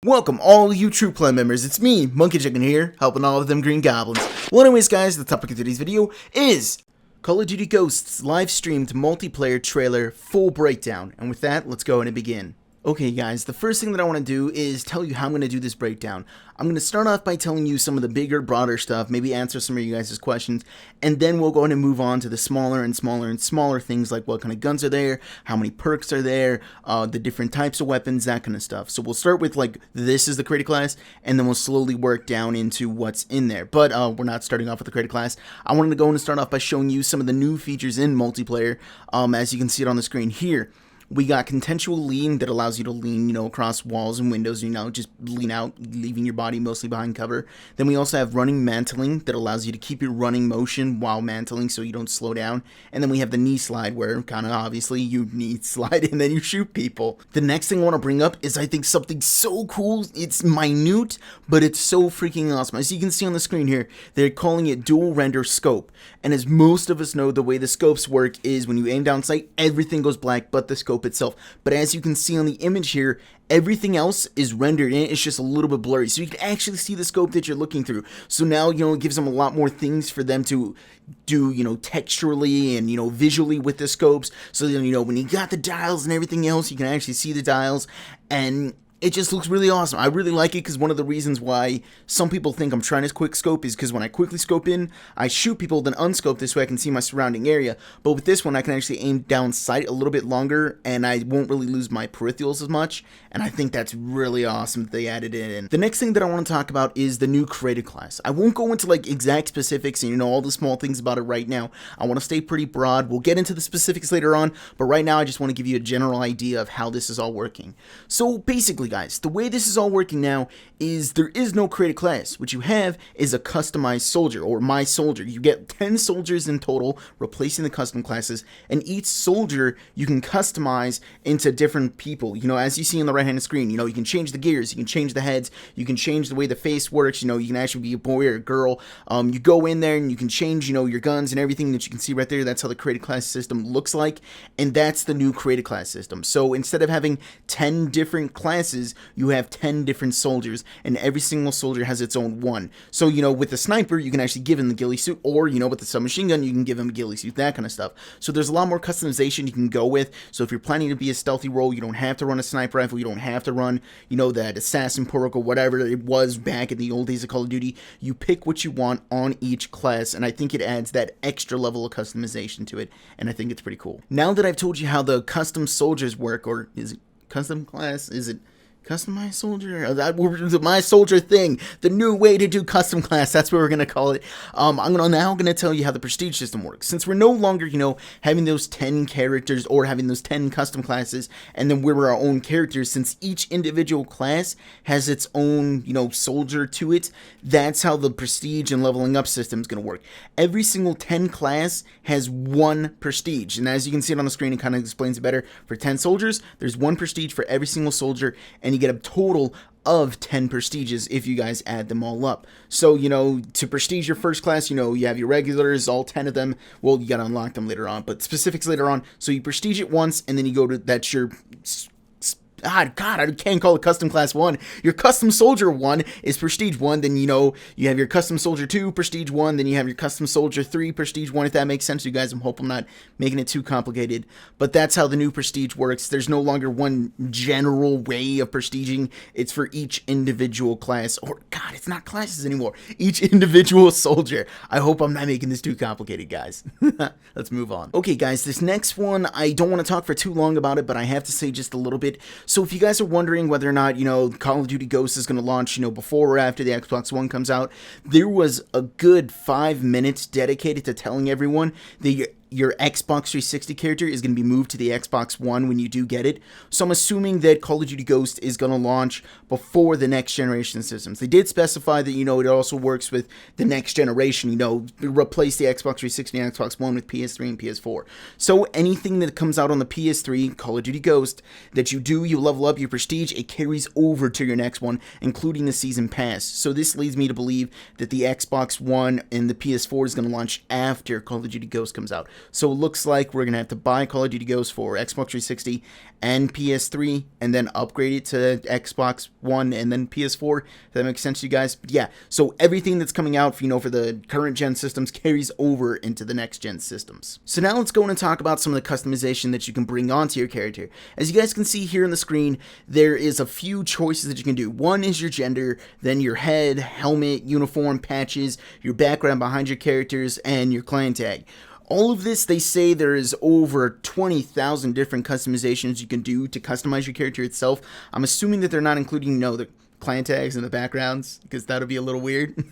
Welcome all you True Play members, it's me, Monkey Chicken here, helping all of them green goblins. Well anyways guys, the topic of today's video is Call of Duty Ghosts live streamed multiplayer trailer full breakdown. And with that, let's go ahead and begin. Okay guys, the first thing that I want to do is tell you how I'm going to do this breakdown. I'm going to start off by telling you some of the bigger, broader stuff, maybe answer some of you guys' questions, and then we'll go ahead and move on to the smaller and smaller and smaller things like what kind of guns are there, how many perks are there, the different types of weapons, that kind of stuff. So we'll start with like, this is the created class, and then we'll slowly work down into what's in there. But we're not starting off with the created class. I wanted to go and start off by showing you some of the new features in multiplayer, as you can see it on the screen here. We got contextual lean that allows you to lean, across walls and windows, just lean out, leaving your body mostly behind cover. Then we also have running mantling that allows you to keep your running motion while mantling so you don't slow down. And then we have the knee slide where kind of obviously you knee slide and then you shoot people. The next thing I want to bring up is I think something so cool. It's minute, but it's so freaking awesome. As you can see on the screen here, they're calling it dual render scope. And as most of us know, the way the scopes work is when you aim down sight, everything goes black but the scope itself. But as you can see on the image here, everything else is rendered in. It's just a little bit blurry, so you can actually see the scope that you're looking through. So now it gives them a lot more things for them to do, texturally and visually with the scopes. So when you got the dials and everything else, you can actually see the dials, and it just looks really awesome. I really like it because one of the reasons why some people think I'm trying to quick scope is because when I quickly scope in, I shoot people, then unscope this way I can see my surrounding area. But with this one, I can actually aim down sight a little bit longer, and I won't really lose my peripherals as much. And I think that's really awesome that they added it in. The next thing that I want to talk about is the new created class. I won't go into like exact specifics and all the small things about it right now. I want to stay pretty broad. We'll get into the specifics later on, but right now I just want to give you a general idea of how this is all working. So basically guys, the way this is all working now is there is no created class. What you have is a customized soldier, or my soldier. You get 10 soldiers in total, replacing the custom classes, and each soldier you can customize into different people. As you see on the right hand screen, you can change the gears, you can change the heads, you can change the way the face works, you can actually be a boy or a girl. You go in there and you can change, your guns and everything that you can see right there. That's how the created class system looks like, and that's the new created class system. So instead of having 10 different classes, you have 10 different soldiers, and every single soldier has its own one. So, with the sniper, you can actually give him the ghillie suit, or, with the submachine gun, you can give him a ghillie suit, that kind of stuff. So there's a lot more customization you can go with. So if you're planning to be a stealthy role, you don't have to run a sniper rifle, you don't have to run, that assassin perk or whatever it was back in the old days of Call of Duty. You pick what you want on each class, and I think it adds that extra level of customization to it, and I think it's pretty cool. Now that I've told you how the custom soldiers work, or is it custom class? Is it customized soldier? My soldier thing. The new way to do custom class. That's what we're going to call it. I'm now going to tell you how the prestige system works. Since we're no longer, having those 10 characters or having those 10 custom classes, and then we're our own characters, since each individual class has its own, soldier to it, that's how the prestige and leveling up system is going to work. Every single 10 class has one prestige. And as you can see it on the screen, it kind of explains it better. For 10 soldiers, there's one prestige for every single soldier, and you get a total of 10 prestiges if you guys add them all up. So, to prestige your first class, you have your regulars, all 10 of them. Well, you gotta unlock them later on, but specifics later on. So you prestige it once, and then you go to, that's your I can't call it custom class 1. Your custom soldier 1 is prestige 1, then you have your custom soldier 2, prestige 1, then you have your custom soldier 3, prestige 1, if that makes sense to you guys. I hope I'm not making it too complicated, but that's how the new prestige works. There's no longer one general way of prestiging. It's for each individual class, or it's not classes anymore. Each individual soldier. I hope I'm not making this too complicated, guys. Let's move on. Okay, guys, this next one, I don't want to talk for too long about it, but I have to say just a little bit. So if you guys are wondering whether or not, Call of Duty Ghosts is going to launch, before or after the Xbox One comes out, there was a good 5 minutes dedicated to telling everyone that your Xbox 360 character is going to be moved to the Xbox One when you do get it. So I'm assuming that Call of Duty Ghost is going to launch before the next generation systems. They did specify that, it also works with the next generation, replace the Xbox 360 and Xbox One with PS3 and PS4. So anything that comes out on the PS3, Call of Duty Ghost, that you level up your prestige, it carries over to your next one, including the Season Pass. So this leads me to believe that the Xbox One and the PS4 is going to launch after Call of Duty Ghost comes out. So it looks like we're going to have to buy Call of Duty Ghosts for Xbox 360 and PS3, and then upgrade it to Xbox One and then PS4. If that makes sense to you guys. But yeah, so everything that's coming out, for the current gen systems carries over into the next gen systems. So now let's go in and talk about some of the customization that you can bring onto your character. As you guys can see here on the screen, there is a few choices that you can do. One is your gender, then your head, helmet, uniform, patches, your background behind your characters, and your clan tag. All of this, they say there is over 20,000 different customizations you can do to customize your character itself. I'm assuming that they're not including, the clan tags and the backgrounds, because that would be a little weird.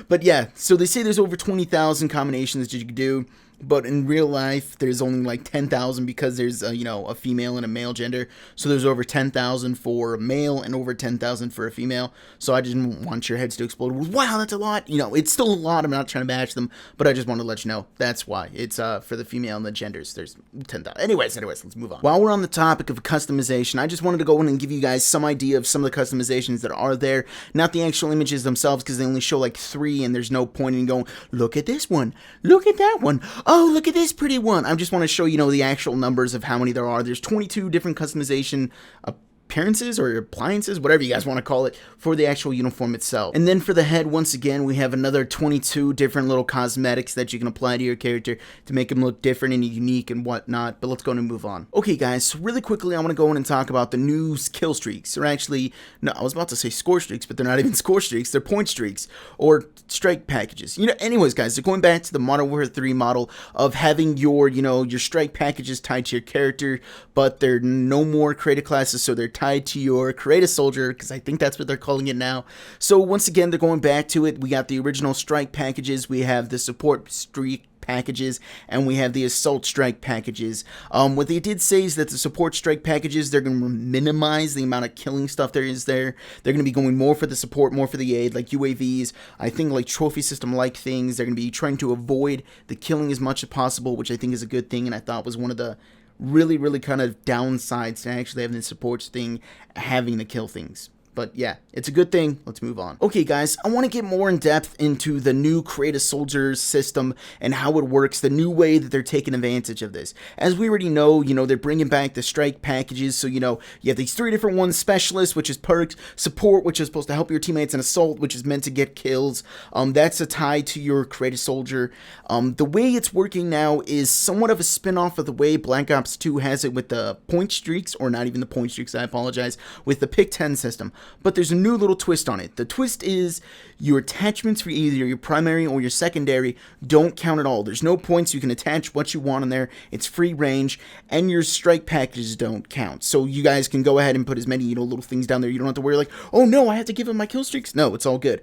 But yeah, so they say there's over 20,000 combinations that you can do. But in real life, there's only like 10,000 because there's, a female and a male gender. So there's over 10,000 for a male and over 10,000 for a female. So I just didn't want your heads to explode. Wow, that's a lot. It's still a lot. I'm not trying to bash them, but I just want to let you know that's why. It's for the female and the genders. There's 10,000. Anyways, let's move on. While we're on the topic of customization, I just wanted to go in and give you guys some idea of some of the customizations that are there. Not the actual images themselves, because they only show like 3, and there's no point in going, look at this one, look at that one. Oh, look at this pretty one. I just want to show the actual numbers of how many there are. There's 22 different customization appearances or appliances, whatever you guys want to call it, for the actual uniform itself. And then for the head, once again, we have another 22 different little cosmetics that you can apply to your character to make them look different and unique and whatnot. But let's go and move on. Okay, guys, so really quickly, I want to go in and talk about the new kill streaks. Or actually, no, I was about to say score streaks, but they're not even score streaks. They're point streaks or strike packages. Anyways, guys, they're going back to the Modern Warfare 3 model of having your, your strike packages tied to your character, but they're no more creative classes, so they're tied to your creative soldier, because I think that's what they're calling it now. So once again, they're going back to it. We got the original strike packages, we have the support streak packages, and we have the assault strike packages. What they did say is that the support strike packages, they're going to minimize the amount of killing stuff there is there. They're going to be going more for the support, more for the aid, like UAVs, I think like trophy system like things. They're going to be trying to avoid the killing as much as possible, which I think is a good thing, and I thought was one of the really kind of downsides to actually having the supports thing having to kill things. But yeah, it's a good thing. Let's move on. Okay, guys, I want to get more in depth into the new Create a Soldier system and how it works, the new way that they're taking advantage of this. As we already know, they're bringing back the strike packages. So, you have these 3 different ones: Specialist, which is perks; Support, which is supposed to help your teammates; and Assault, which is meant to get kills. That's a tie to your Create a Soldier. The way it's working now is somewhat of a spin-off of the way Black Ops 2 has it with the point streaks, or not even the point streaks, I apologize, with the Pick 10 system. But there's a new little twist on it. The twist is your attachments for either your primary or your secondary don't count at all. There's no points. You can attach what you want in there. It's free range, and your strike packages don't count. So you guys can go ahead and put as many, little things down there. You don't have to worry like, oh no, I have to give him my kill streaks. No, it's all good.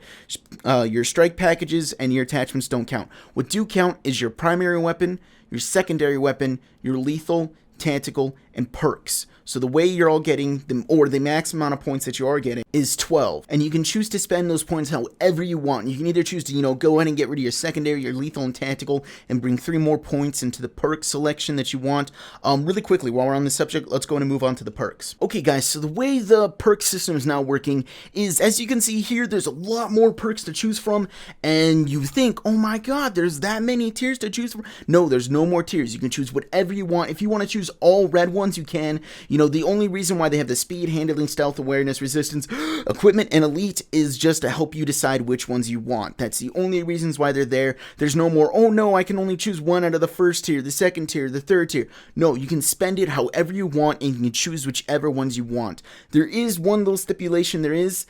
Your strike packages and your attachments don't count. What do count is your primary weapon, your secondary weapon, your lethal, tactical, and perks. So the way you're all getting them, or the max amount of points that you are getting, is 12. And you can choose to spend those points however you want. You can either choose to, go ahead and get rid of your secondary, your lethal, and tactical, and bring 3 more points into the perk selection that you want. Really quickly, while we're on this subject, let's go ahead and move on to the perks. Okay, guys, so the way the perk system is now working is, as you can see here, there's a lot more perks to choose from, and you think, oh my god, there's that many tiers to choose from. No, there's no more tiers. You can choose whatever you want. If you want to choose all red ones, you can. The only reason why they have the speed, handling, stealth, awareness, resistance, equipment, and elite is just to help you decide which ones you want. That's the only reasons why they're there. There's no more, oh no, I can only choose one out of the first tier, the second tier, the third tier. No, you can spend it however you want, and you can choose whichever ones you want. There is one little stipulation is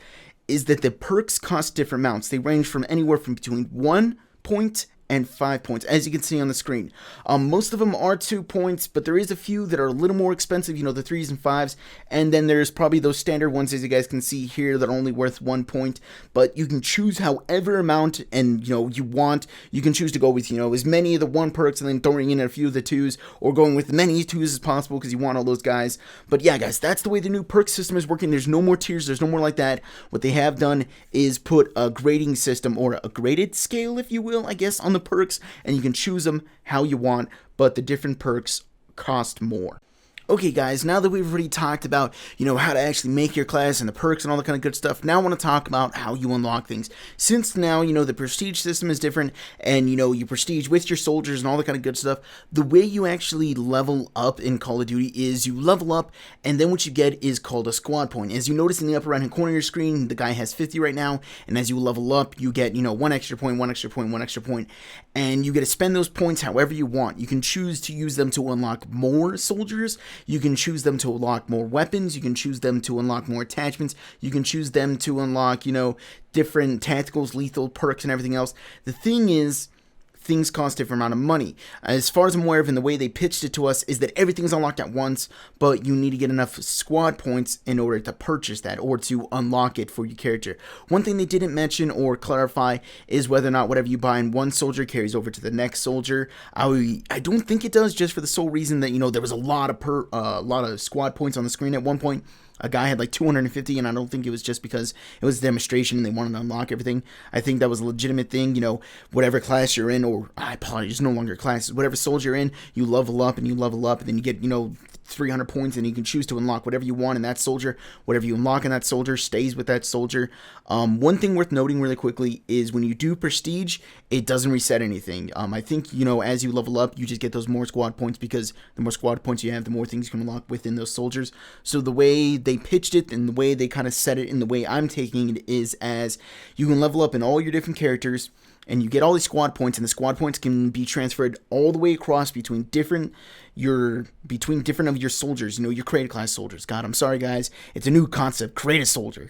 that the perks cost different amounts. They range from anywhere from between 1 point and 5 points, as you can see on the screen. Most of them are 2 points, but there is a few that are a little more expensive, the 3s and 5s, and then there's probably those standard ones, as you guys can see here, that are only worth 1 point, but you can choose however amount, and, you want. You can choose to go with, as many of the 1 perks, and then throwing in a few of the 2s, or going with many 2s as possible, because you want all those guys. But yeah, guys, that's the way the new perk system is working. There's no more tiers, there's no more like that. What they have done is put a grading system, or a graded scale, if you will, I guess, on the perks, and you can choose them how you want, but the different perks cost more. Okay guys, now that we've already talked about, how to actually make your class and the perks and all that kind of good stuff, now I want to talk about how you unlock things. Since now, the prestige system is different and, you prestige with your soldiers and all that kind of good stuff, the way you actually level up in Call of Duty is you level up and then what you get is called a squad point. As you notice in the upper right hand corner of your screen, the guy has 50 right now, and as you level up, you get, 1 extra point, 1 extra point, 1 extra point, and you get to spend those points however you want. You can choose to use them to unlock more soldiers. You can choose them to unlock more weapons. You can choose them to unlock more attachments. You can choose them to unlock, different tacticals, lethal, perks, and everything else. The thing is, things cost a different amount of money. As far as I'm aware of, and the way they pitched it to us is that everything's unlocked at once, but you need to get enough squad points in order to purchase that or to unlock it for your character. One thing they didn't mention or clarify is whether or not whatever you buy in one soldier carries over to the next soldier. I don't think it does, just for the sole reason that, there was a lot of squad points on the screen at one point. A guy had like 250, and I don't think it was just because it was a demonstration and they wanted to unlock everything. I think that was a legitimate thing. Whatever class you're in, or I apologize, no longer classes, whatever soldier you're in, you level up, and then you get, 300 points, and you can choose to unlock whatever you want in that soldier. Whatever you unlock in that soldier stays with that soldier. One thing worth noting really quickly is when you do prestige, it doesn't reset anything. I think, as you level up, you just get those more squad points, because the more squad points you have, the more things you can unlock within those soldiers. So the way they pitched it and the way they kind of said it and the way I'm taking it is as you can level up in all your different characters, and you get all these squad points, and the squad points can be transferred all the way across between different of your soldiers, your created class soldiers. God, I'm sorry guys, it's a new concept, create a soldier.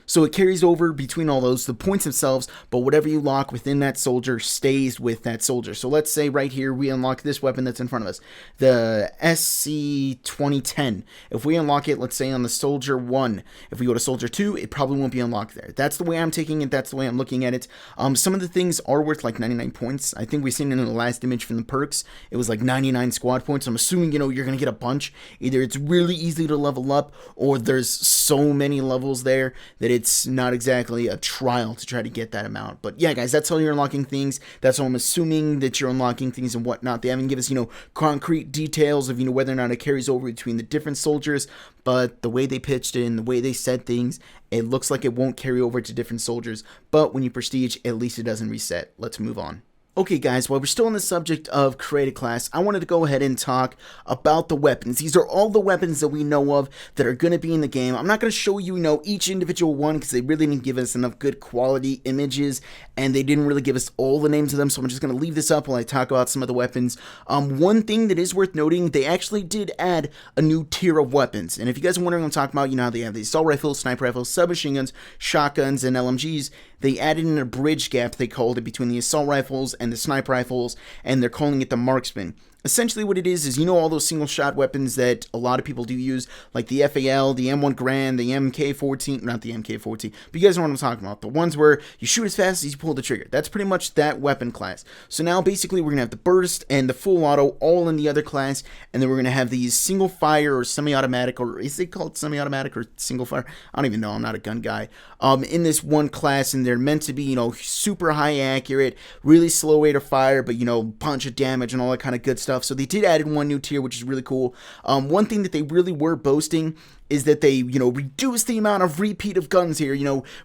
So it carries over between all those, the points themselves, but whatever you lock within that soldier stays with that soldier. So let's say right here we unlock this weapon that's in front of us, the SC-2010. If we unlock it, let's say on the soldier 1, if we go to soldier 2, it probably won't be unlocked there. That's the way I'm taking it, that's the way I'm looking at it. Some of the things are worth like 99 points. I think we've seen it in the last image from the perks, it was like 99 squad points. I'm assuming, you're going to get a bunch. Either it's really easy to level up, or there's so many levels there that it's not exactly a trial to try to get that amount. But yeah, guys, that's how you're unlocking things. That's how I'm assuming that you're unlocking things and whatnot. They haven't given us, concrete details of, whether or not it carries over between the different soldiers, but the way they pitched it and the way they said things, it looks like it won't carry over to different soldiers. But when you prestige, at least it doesn't reset. Let's move on. Okay guys, while we're still on the subject of created class, I wanted to go ahead and talk about the weapons. These are all the weapons that we know of that are going to be in the game. I'm not going to show you, each individual one, because they really didn't give us enough good quality images, and they didn't really give us all the names of them, so I'm just going to leave this up while I talk about some of the weapons. One thing that is worth noting, they actually did add a new tier of weapons, and if you guys are wondering what I'm talking about, how they have the assault rifles, sniper rifles, submachine guns, shotguns, and LMGs. They added in a bridge gap, they called it, between the assault rifles and the sniper rifles, and they're calling it the marksman. Essentially what it is all those single shot weapons that a lot of people do use, like the FAL, the M1 Garand, the MK14, not the MK14, but you guys know what I'm talking about. The ones where you shoot as fast as you pull the trigger. That's pretty much that weapon class. So now basically we're going to have the burst and the full auto all in the other class, and then we're going to have these single fire or semi-automatic, or is it called semi-automatic or single fire? I don't even know, I'm not a gun guy. In this one class, and they're meant to be, super high accurate, really slow rate of fire, but, bunch of damage and all that kind of good stuff. So they did add in one new tier, which is really cool. One thing that they really were boasting is that they, reduced the amount of repeat of guns here.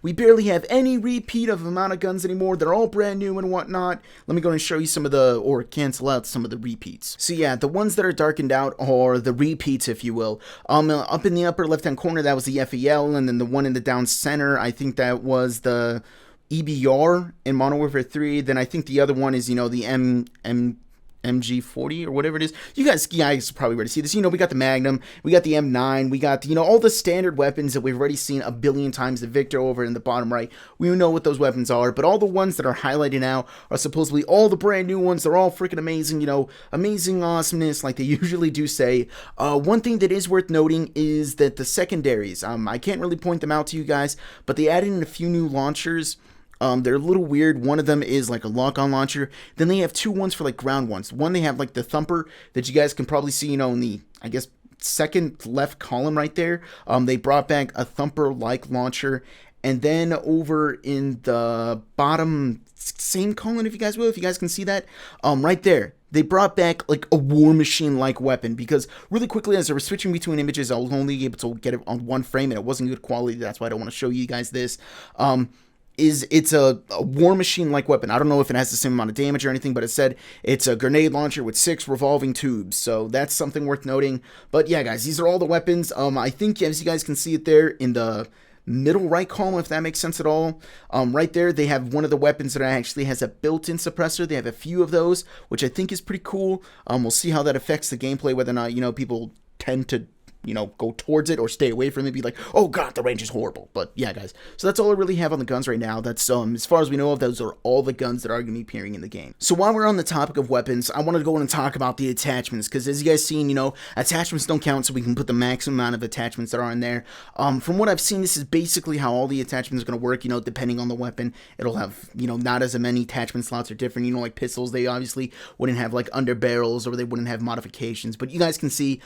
We barely have any repeat of amount of guns anymore. They're all brand new and whatnot. Let me go and show you some of or cancel out some of the repeats. So yeah, the ones that are darkened out are the repeats, if you will. Up in the upper left-hand corner, that was the FEL, and then the one in the down center, I think that was the EBR in Modern Warfare 3. Then I think the other one is, the MG40 or whatever it is. You guys probably already see this. We got the Magnum, we got the M9, we got, all the standard weapons that we've already seen a billion times. The Victor over in the bottom right, we know what those weapons are, but all the ones that are highlighted now are supposedly all the brand new ones. They're all freaking amazing, amazing awesomeness, like they usually do say. One thing that is worth noting is that the secondaries, I can't really point them out to you guys, but they added in a few new launchers. They're a little weird. One of them is like a lock-on launcher. Then they have two ones for like ground ones. One, they have like the Thumper that you guys can probably see, in the, I guess, second left column right there. They brought back a Thumper-like launcher. And then over in the bottom same column, if you guys will, if you guys can see that, right there. They brought back like a war machine-like weapon, because really quickly as I was switching between images, I was only able to get it on one frame and it wasn't good quality. That's why I don't want to show you guys this. It's a war machine-like weapon. I don't know if it has the same amount of damage or anything, but it said it's a grenade launcher with 6 revolving tubes, so that's something worth noting. But yeah, guys, these are all the weapons. I think, as you guys can see it there in the middle right column, if that makes sense at all, right there they have one of the weapons that actually has a built-in suppressor. They have a few of those, which I think is pretty cool. We'll see how that affects the gameplay, whether or not, you know, people tend to, you know, go towards it or stay away from it, be like, oh god, the range is horrible. But yeah, guys, so that's all I really have on the guns right now. That's as far as we know of, those are all the guns that are going to be appearing in the game. So while we're on the topic of weapons, I wanted to go in and talk about the attachments, because as you guys seen, you know, attachments don't count, so we can put the maximum amount of attachments that are in there. From what I've seen, this is basically how all the attachments are going to work. You know, depending on the weapon, it'll have, you know, not as many attachment slots are different. You know, like pistols, they obviously wouldn't have like under barrels, or they wouldn't have modifications, but you guys can see,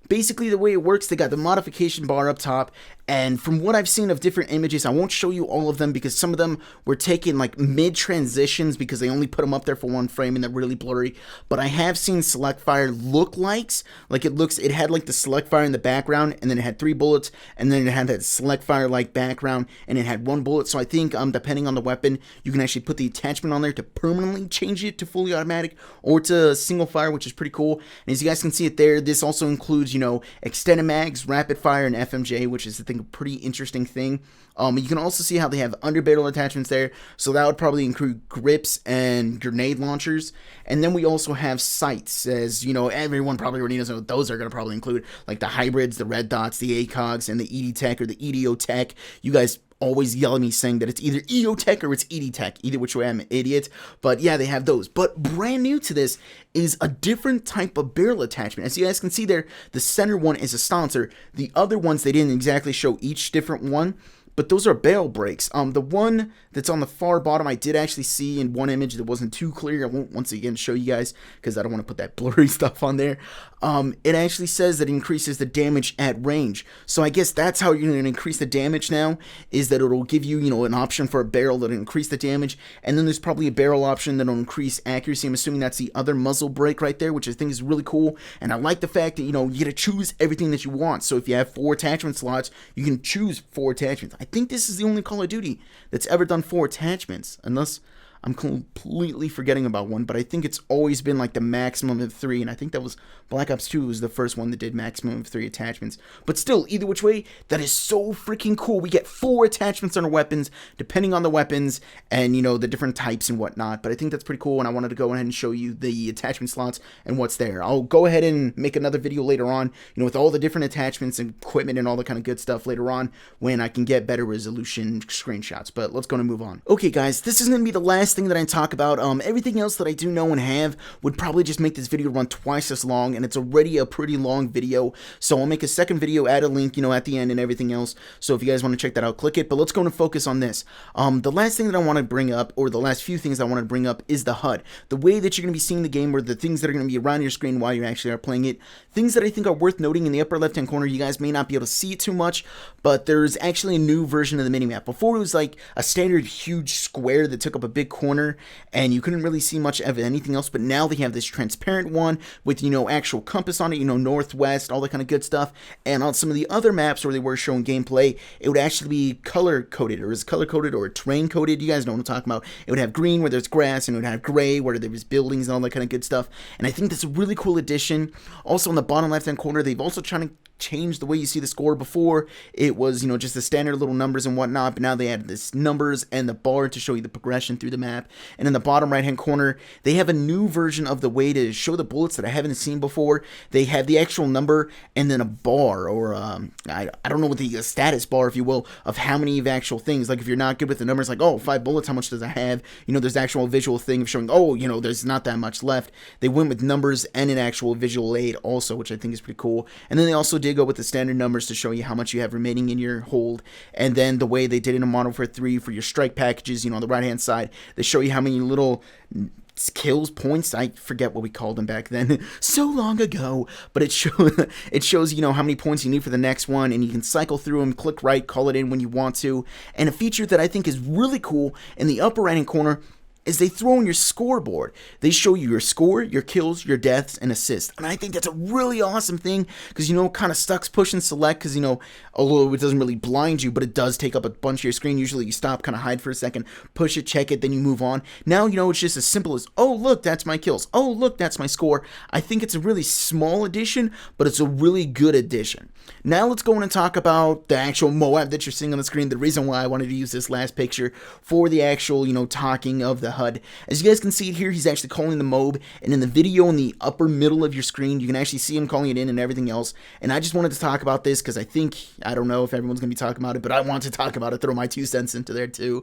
basically the way it works, they got the modification bar up top, and from what I've seen of different images, I won't show you all of them because some of them were taken like mid transitions because they only put them up there for one frame and they're really blurry. But I have seen select fire look like it had like the select fire in the background, and then it had 3 bullets, and then it had that select fire like background, and it had 1 bullet. So I think depending on the weapon, you can actually put the attachment on there to permanently change it to fully automatic or to single fire, which is pretty cool. And as you guys can see it there, this also includes, you know, extended mags, rapid fire, and FMJ, which is, I think, a pretty interesting thing. You can also see how they have under barrel attachments there, so that would probably include grips and grenade launchers. And then we also have sights, as you know, everyone probably already knows what those are going to probably include, like the hybrids, the red dots, the ACOGs, and the ED Tech or the EDO Tech. You guys always yell at me saying that it's either EO Tech or it's ED Tech. Either which way, I'm an idiot. But yeah, they have those. But brand new to this is a different type of barrel attachment. As you guys can see there, the center one is a silencer. The other ones, they didn't exactly show each different one, but those are barrel brakes. The one that's on the far bottom, I did actually see in one image that wasn't too clear. I won't once again show you guys because I don't want to put that blurry stuff on there. It actually says that it increases the damage at range. So I guess that's how you're going to increase the damage now, is that it'll give you, you know, an option for a barrel that'll increase the damage, and then there's probably a barrel option that'll increase accuracy. I'm assuming that's the other muzzle brake right there, which I think is really cool. And I like the fact that, you know, you get to choose everything that you want. So if you have 4 attachment slots, you can choose 4 attachments. I think this is the only Call of Duty that's ever done 4 attachments, unless I'm completely forgetting about one, but I think it's always been like the maximum of 3, and I think that was Black Ops 2 was the first one that did maximum of 3 attachments. But still, either which way, that is so freaking cool. We get 4 attachments on our weapons, depending on the weapons and, you know, the different types and whatnot. But I think that's pretty cool, and I wanted to go ahead and show you the attachment slots and what's there. I'll go ahead and make another video later on, you know, with all the different attachments and equipment and all the kind of good stuff later on when I can get better resolution screenshots. But let's go and move on. Okay, guys, this is going to be the last thing that I talk about. Everything else that I do know and have would probably just make this video run twice as long, and it's already a pretty long video, so I'll make a second video, add a link, you know, at the end and everything else. So if you guys want to check that out, click it. But let's go and focus on this. The last thing that I want to bring up, or the last few things I want to bring up, is the HUD. The way that you're going to be seeing the game, or the things that are going to be around your screen while you actually are playing it. Things that I think are worth noting in the upper left hand corner. You guys may not be able to see it too much, but there's actually a new version of the minimap. Before, it was like a standard huge square that took up a big corner and you couldn't really see much of anything else, but now they have this transparent one with, you know, actual compass on it, you know, northwest, all that kind of good stuff. And on some of the other maps where they were showing gameplay, it would actually be color coded, or is color coded or terrain coded. You guys know what I'm talking about. It would have green where there's grass, and it would have gray where there was buildings and all that kind of good stuff. And I think that's a really cool addition. Also, on the bottom left hand corner, they've also trying to change the way you see the score. Before, it was, you know, just the standard little numbers and whatnot, but now they added this numbers and the bar to show you the progression through the map. And in the bottom right hand corner, they have a new version of the way to show the bullets that I haven't seen before. They have the actual number and then a bar, or I don't know what the status bar, if you will, of how many of actual things. Like if you're not good with the numbers, like, oh, 5 bullets, how much does I have? You know, there's the actual visual thing of showing, oh, you know, there's not that much left. They went with numbers and an actual visual aid also, which I think is pretty cool. And then they also did go with the standard numbers to show you how much you have remaining in your hold. And then the way they did in a Modern Warfare 3 for your strike packages, you know, on the right hand side, they show you how many little kills, points, I forget what we called them back then, so long ago, but it shows, you know, how many points you need for the next one, and you can cycle through them, click right, call it in when you want to. And a feature that I think is really cool in the upper right hand corner, is they throw in your scoreboard. They show you your score, your kills, your deaths, and assists. And I think that's a really awesome thing because, it kind of sucks pushing select because, although it doesn't really blind you, but it does take up a bunch of your screen. Usually you stop, kind of hide for a second, push it, check it, then you move on. Now, it's just as simple as, oh, look, that's my kills. Oh, look, that's my score. I think it's a really small addition, but it's a really good addition. Now let's go in and talk about the actual Moab that you're seeing on the screen. The reason why I wanted to use this last picture for the actual, talking of the HUD. As you guys can see it here, he's actually calling the MOAB, and in the video in the upper middle of your screen, you can actually see him calling it in and everything else. And I just wanted to talk about this because I don't know if everyone's going to be talking about it, but I want to talk about it, throw my 2 cents into there too.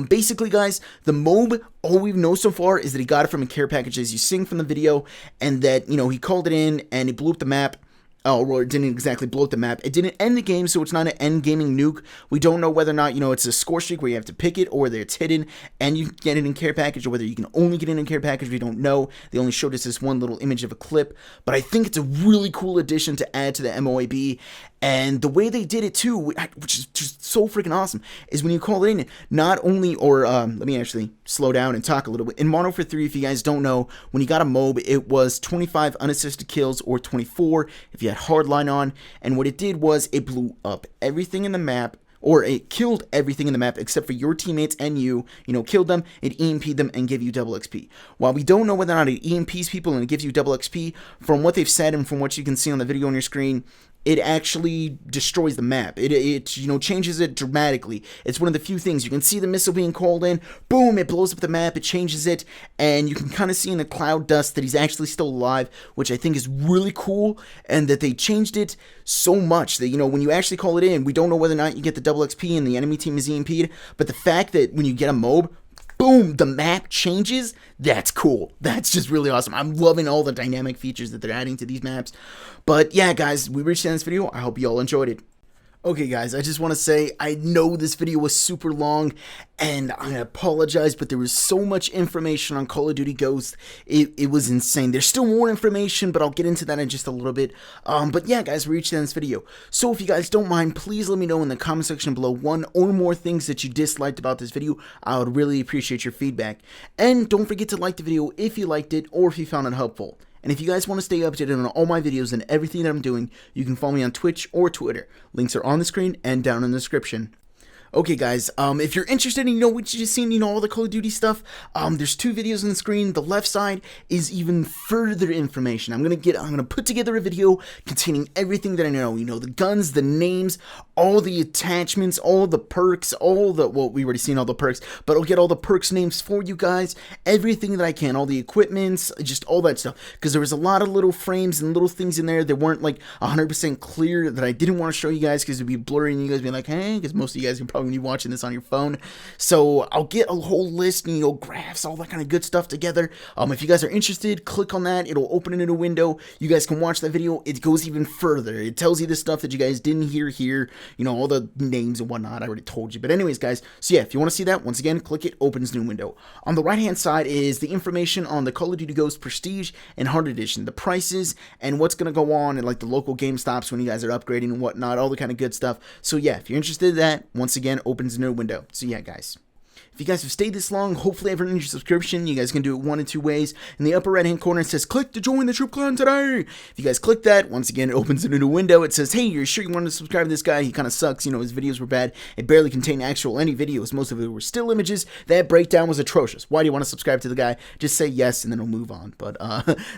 Basically, guys, the MOAB, all we know so far is that he got it from a care package as you sing from the video, and that, he called it in and he blew up the map. Oh, well, it didn't exactly blow up the map. It didn't end the game, so it's not an end gaming nuke. We don't know whether or not, it's a score streak where you have to pick it, or whether it's hidden and you get it in care package, or whether you can only get it in care package. We don't know. They only showed us this one little image of a clip, but I think it's a really cool addition to add to the MOAB. And the way they did it too, which is just so freaking awesome, is when you call it in, not only, or let me actually slow down and talk a little bit. In Modern Warfare 3, if you guys don't know, when you got a MOAB, it was 25 unassisted kills or 24 if you had hardline on. And what it did was it blew up everything in the map, or it killed everything in the map except for your teammates and you, killed them, it EMP'd them and gave you double XP. While we don't know whether or not it EMPs people and it gives you double XP, from what they've said and from what you can see on the video on your screen, it actually destroys the map. It changes it dramatically. It's one of the few things. You can see the missile being called in. Boom, it blows up the map. It changes it. And you can kind of see in the cloud dust that he's actually still alive, which I think is really cool. And that they changed it so much that, when you actually call it in, we don't know whether or not you get the double XP and the enemy team is EMP'd. But the fact that when you get a MOAB, boom, the map changes, that's cool. That's just really awesome. I'm loving all the dynamic features that they're adding to these maps. But yeah, guys, we reached the end of this video. I hope you all enjoyed it. Okay, guys, I just want to say, I know this video was super long, and I apologize, but there was so much information on Call of Duty Ghosts, it was insane. There's still more information, but I'll get into that in just a little bit. But yeah, guys, we reached the end of this video. So if you guys don't mind, please let me know in the comment section below one or more things that you disliked about this video. I would really appreciate your feedback. And don't forget to like the video if you liked it, or if you found it helpful. And if you guys want to stay updated on all my videos and everything that I'm doing, you can follow me on Twitch or Twitter. Links are on the screen and down in the description. Okay, guys, if you're interested in, what you just seen, all the Call of Duty stuff, there's 2 videos on the screen. The left side is even further information. I'm gonna put together a video containing everything that I know. The guns, the names, all the attachments, all the perks, well, we already seen all the perks, but I'll get all the perks names for you guys, everything that I can, all the equipments, just all that stuff, because there was a lot of little frames and little things in there that weren't, 100% clear, that I didn't want to show you guys, because it'd be blurry, and you guys be like, hey, because most of you guys can probably be watching this on your phone. So I'll get a whole list and graphs, all that kind of good stuff together. If you guys are interested, click on that. It'll open in a window. You guys can watch that video. It goes even further. It tells you the stuff that you guys didn't hear here. All the names and whatnot. I already told you. But anyways, guys. So yeah, if you want to see that, once again, click it. Opens new window. On the right hand side is the information on the Call of Duty Ghosts Prestige and Hard Edition, the prices and what's gonna go on and the local GameStops when you guys are upgrading and whatnot, all the kind of good stuff. So yeah, if you're interested in that, once again, opens a new window. So yeah, guys. If you guys have stayed this long, hopefully I've earned your subscription. You guys can do it one of 2 ways. In the upper right hand corner it says click to join the troop clan today. If you guys click that, once again it opens a new window. It says, hey, you're sure you want to subscribe to this guy? He kind of sucks, his videos were bad. It barely contained any videos. Most of it were still images. That breakdown was atrocious. Why do you want to subscribe to the guy? Just say yes and then we'll move on. But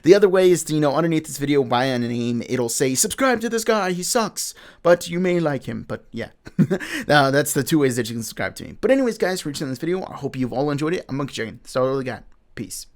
the other way is to, underneath this video by a name, it'll say subscribe to this guy, he sucks, but you may like him. But yeah, that's the 2 ways that you can subscribe to me. But anyways, guys, for reaching this video, I hope you've all enjoyed it. I'm Monkey Dragon. That's all I really got. Peace.